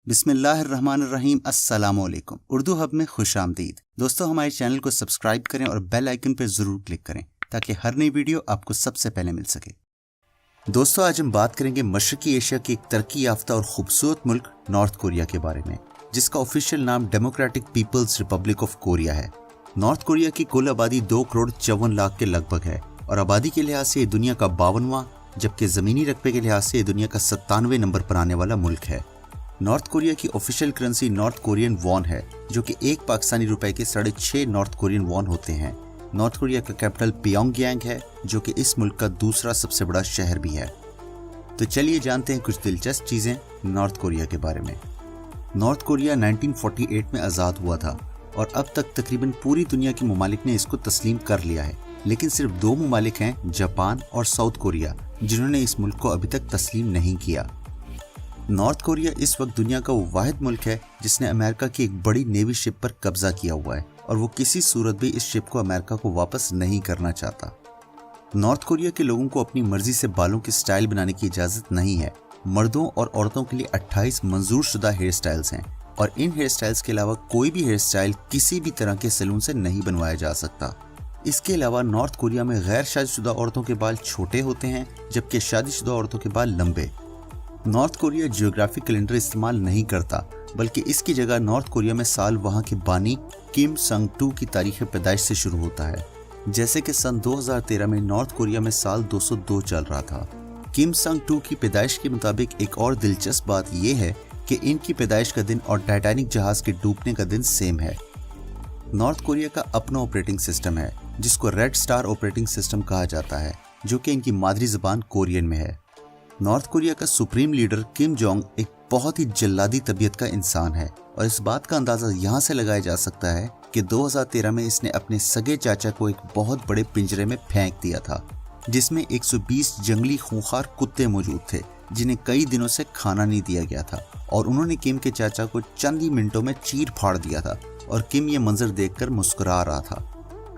बिस्मिल्लाहिर्रहमानिर्रहीम। अस्सलाम वालेकुम। उर्दू हब में खुश आमदीद। दोस्तों, हमारे चैनल को सब्सक्राइब करें और बेल आइकन पर ज़रूर क्लिक करें ताकि हर नई वीडियो आपको सबसे पहले मिल सके। दोस्तों, आज हम बात करेंगे मशरकी एशिया के एक तरक्की याफ्ता और खूबसूरत मुल्क नॉर्थ कोरिया के बारे में, जिसका ऑफिशियल नाम Democratic People's Republic of Korea है। नॉर्थ कोरिया की कुल आबादी 2,54,00,000 के लगभग है और आबादी के लिहाज से ये दुनिया का 52वां, जबकि ज़मीनी रकबे के लिहाज से ये दुनिया का 97वें नंबर पर आने वाला मुल्क है। नॉर्थ कोरिया की official currency north Korean von है, जो कि एक पाकिस्तानी रुपए के 6.5 नॉर्थ कोरियन वॉन होते हैं। नॉर्थ कोरिया का कैपिटल पियोंगयांग है, जो कि इस मुल्क का दूसरा सबसे बड़ा शहर भी है। तो चलिए जानते हैं कुछ दिलचस्प चीज़ें नॉर्थ कोरिया के बारे में। नॉर्थ कोरिया 1948 में आज़ाद हुआ था और अब तक तकरीबन पूरी दुनिया के ममालिक ने इसको तस्लीम कर लिया है, लेकिन सिर्फ 2 ममालिक हैं, जापान और साउथ कोरिया, जिन्होंने इस मुल्क को अभी तक तस्लीम नहीं किया। नॉर्थ कोरिया इस वक्त दुनिया का वो वाहिद मुल्क है जिसने अमेरिका की एक बड़ी नेवी शिप पर कब्जा किया हुआ है और वो किसी सूरत भी इस शिप को अमेरिका को वापस नहीं करना चाहता। नॉर्थ कोरिया के लोगों को अपनी मर्जी से बालों की स्टाइल बनाने की इजाज़त नहीं है। मर्दों और औरतों के लिए 28 मंजूर शुदा हेयर स्टाइल्स हैं और इन हेयर स्टाइल्स के अलावा कोई भी हेयर स्टाइल किसी भी तरह के सैलून से नहीं बनवाया जा सकता। इसके अलावा नॉर्थ कोरिया में गैर शादीशुदा औरतों के बाल छोटे होते हैं, जबकि शादीशुदा औरतों के बाल लंबे। नॉर्थ कोरिया जियोग्राफिक कैलेंडर इस्तेमाल नहीं करता, बल्कि इसकी जगह नॉर्थ कोरिया में साल वहां के बानी किम संग टू की तारीख पैदाइश से शुरू होता है। जैसे कि सन 2013 में नॉर्थ कोरिया में साल 202 चल रहा था। किम संग टू की पैदाइश के मुताबिक एक और दिलचस्प बात यह है कि इनकी पैदाइश का दिन और टाइटैनिक जहाज के डूबने का दिन सेम है। नॉर्थ कोरिया का अपना ऑपरेटिंग सिस्टम है, जिसको रेड स्टार ऑपरेटिंग सिस्टम कहा जाता है, जो कि इनकी मादरी ज़बान कोरियन में है। नॉर्थ कोरिया का सुप्रीम लीडर किम जोंग एक बहुत ही जल्लादी तबीयत का इंसान है और इस बात का अंदाज़ा यहाँ से लगाया जा सकता है कि 2013 में इसने अपने सगे चाचा को एक बहुत बड़े पिंजरे में फेंक दिया था, जिसमें 120 जंगली खूंखार कुत्ते मौजूद थे, जिन्हें कई दिनों से खाना नहीं दिया गया था और उन्होंने किम के चाचा को चंद ही मिनटों में चीर फाड़ दिया था और किम ये मंजर देखकर मुस्कुरा रहा था।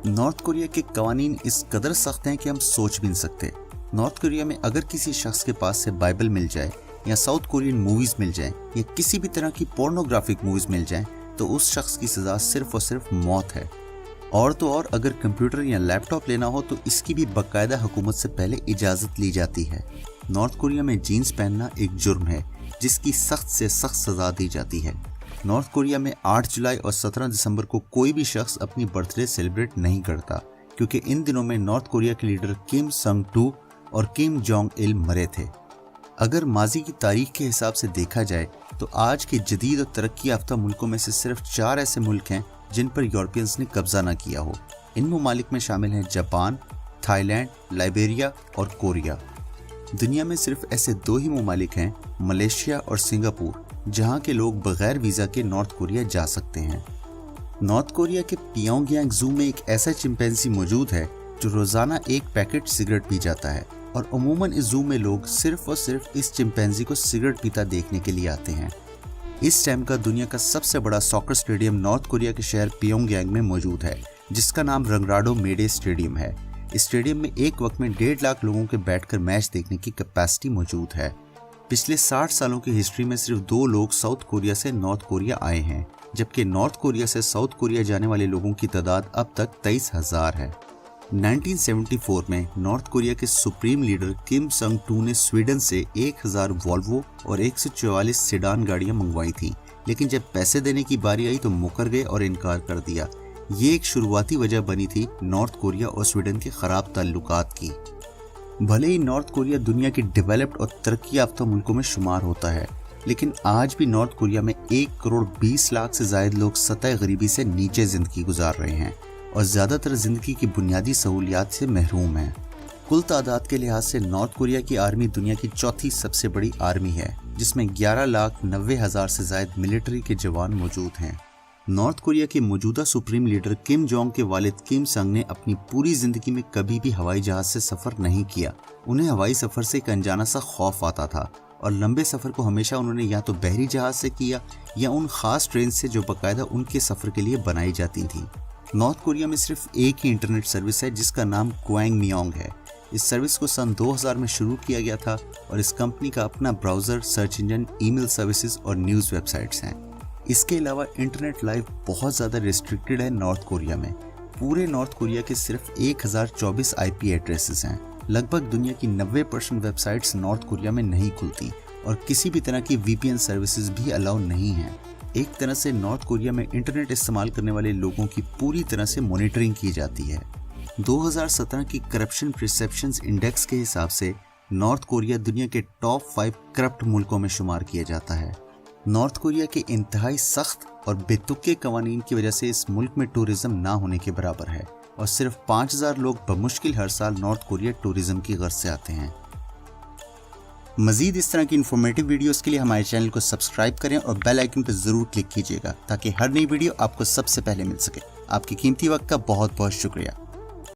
नॉर्थ कोरिया के कवानीन इस कदर सख्त हैं कि हम सोच भी नहीं सकते। नॉर्थ कोरिया में अगर किसी शख्स के पास से बाइबल मिल जाए या साउथ कोरियन मूवीज मिल जाएं या किसी भी तरह की पोर्नोग्राफिक मूवीज मिल जाएं, तो उस शख्स की सज़ा सिर्फ और सिर्फ मौत है। और तो और अगर कंप्यूटर या लैपटॉप लेना हो तो इसकी भी बाकायदा हुकूमत से पहले इजाज़त ली जाती है। नॉर्थ कोरिया में जीन्स पहनना एक जुर्म है, जिसकी सख्त से सख्त सज़ा दी जाती है। नॉर्थ कोरिया में 8 जुलाई और 17 दिसंबर को कोई भी शख्स अपनी बर्थडे सेलिब्रेट नहीं करता, क्योंकि इन दिनों में नॉर्थ कोरिया के लीडर किम संग टू और किम जोंग इल मरे थे। अगर माजी की तारीख के हिसाब से देखा जाए तो आज के जदीद और तरक्की याफ्ता मुल्कों में से सिर्फ 4 ऐसे मुल्क हैं जिन पर यूरोपियंस ने कब्जा न किया हो। इन ममालिक में शामिल हैं जापान, थाईलैंड, लाइबेरिया और कोरिया। दुनिया में सिर्फ ऐसे 2 ही ममालिक हैं, मलेशिया और सिंगापुर, जहाँ के लोग बगैर वीज़ा के नॉर्थ कोरिया जा सकते हैं। नॉर्थ कोरिया के पियोंगयांग ज़ू में एक ऐसा चिंपैंजी मौजूद है जो रोज़ाना 1 पैकेट सिगरेट पी जाता है और अमूमन इस ज़ू में लोग सिर्फ और सिर्फ इस चिंपैंजी को सिगरेट पीता देखने के लिए आते हैं। इस टाइम का दुनिया का सबसे बड़ा सॉकर स्टेडियम नॉर्थ कोरिया के शहर पियोंगयांग में मौजूद है, जिसका नाम रंगराडो मेडे स्टेडियम है। इस स्टेडियम में एक वक्त में 1.5 लाख लोगों के बैठकर मैच देखने की कैपेसिटी मौजूद है। पिछले 60 सालों की हिस्ट्री में सिर्फ 2 लोग साउथ कोरिया से नॉर्थ कोरिया आए हैं, जबकि नॉर्थ कोरिया से साउथ कोरिया जाने वाले लोगों की तादाद अब तक 23,000 है। 1974 में नॉर्थ कोरिया के सुप्रीम लीडर किम संग टू ने स्वीडन से 1000 वॉल्वो और 144 सेडान गाड़ियां मंगवाई थी, लेकिन जब पैसे देने की बारी आई तो मुकर गए और इनकार कर दिया। ये एक शुरुआती वजह बनी थी नॉर्थ कोरिया और स्वीडन के खराब ताल्लुकात की। भले ही नॉर्थ कोरिया दुनिया के डेवलप्ड और तरक्की याफ्ता मुल्कों में शुमार होता है, लेकिन आज भी नॉर्थ कोरिया में 1,20,00,000 से ज़ायद लोग सतह गरीबी से नीचे ज़िंदगी गुजार रहे हैं और ज़्यादातर ज़िंदगी की बुनियादी सहूलियात से महरूम हैं। कुल तादाद के लिहाज से नॉर्थ कोरिया की आर्मी दुनिया की 4थी सबसे बड़ी आर्मी है, जिसमें 11,90,000 से ज़ायद मिलिट्री के जवान मौजूद हैं। नॉर्थ कोरिया के मौजूदा सुप्रीम लीडर किम जोंग के वालिद किम संग ने अपनी पूरी ज़िंदगी में कभी भी हवाई जहाज़ से सफ़र नहीं किया। उन्हें हवाई सफ़र से एक अनजाना सा खौफ आता था और लंबे सफ़र को हमेशा उन्होंने या तो बहरी जहाज़ से किया या उन ख़ास ट्रेन से जो बाकायदा उनके सफ़र के लिए बनाई जाती थी। नॉर्थ कोरिया में सिर्फ एक ही इंटरनेट सर्विस है, जिसका नाम क्वांग मियोंग है। इस सर्विस को सन 2000 में शुरू किया गया था और इस कंपनी का अपना browser, search engine, email services और न्यूज़ वेबसाइट्स हैं। इसके अलावा इंटरनेट लाइफ बहुत ज़्यादा रिस्ट्रिक्टेड है नॉर्थ कोरिया में। पूरे नॉर्थ कोरिया के सिर्फ 1024 IP एड्रेसेस हैं। लगभग दुनिया की 90% वेबसाइट्स नॉर्थ कोरिया में नहीं खुलती और किसी भी तरह की VPN सर्विसेज भी अलाउ नहीं हैं। एक तरह से नॉर्थ कोरिया में इंटरनेट इस्तेमाल करने वाले लोगों की पूरी तरह से मॉनिटरिंग की जाती है। 2017 की करप्शन परसेप्शंस इंडेक्स के हिसाब से नॉर्थ कोरिया दुनिया के टॉप 5 करप्ट मुल्कों में शुमार किया जाता है। नॉर्थ कोरिया के इंतहाई सख्त और बेतुके कवानीन की वजह से इस मुल्क में टूरिज्म ना होने के बराबर है और सिर्फ 5000 लोग बमुश्किल हर साल नॉर्थ कोरिया टूरिज्म की गर्ज से आते हैं। मजीद इस तरह की इन्फॉर्मेटिव वीडियोस के लिए हमारे चैनल को सब्सक्राइब करें और बेल आइकन पर जरूर क्लिक कीजिएगा ताकि हर नई वीडियो आपको सबसे पहले मिल सके। आपकी कीमती वक्त का बहुत बहुत शुक्रिया।